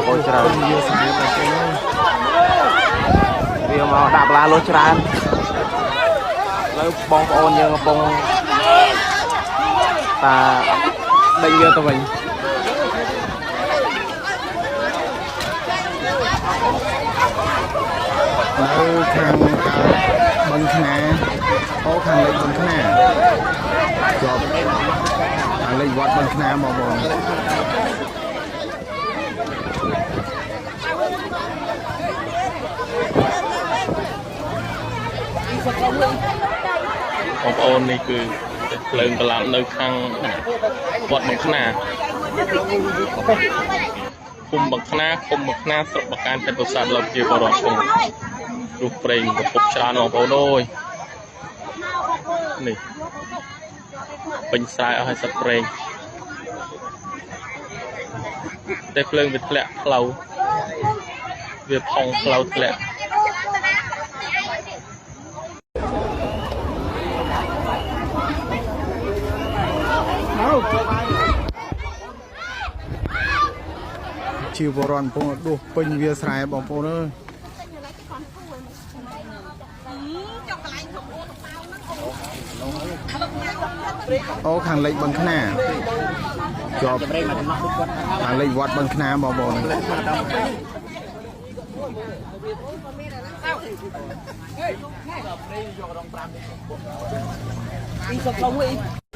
អូច្រើនវាមកដាក់បន្លាលុយច្រើនលើបងប្អូនយើងកំពុងតាដេញយកទៅវិញនៅខាងបឹងខ្នាអូខាងលេខបឹងខ្នាជាប់ខាងលេខវត្តបឹងខ្នាបងបងប្អូននេះគឺភ្លើងកន្លងនៅខាងវត្តបឹងខ្នាគុំបឹងខ្នាស្រុកបកានខេត្តពោធិ៍សាត់លោកជាបរិវត្តគង់រូបប្រេងប្រភពច្រើនបងប្អូនអើយនេះពេញស្រែអស់ឲ្យសត្វប្រេងតែភ្លើងវាធ្លាក់ផ្លូវវាផុងផ្លូវធ្លាក់ជាបរិវត្តពងដួសពេញវាស្រែបងប្អូនអើយអូខាងលេខបឹងខ្នាជាប់ខាងលេខវត្តបឹងខ្នាបងប្អូនពីសុខឡងវិញ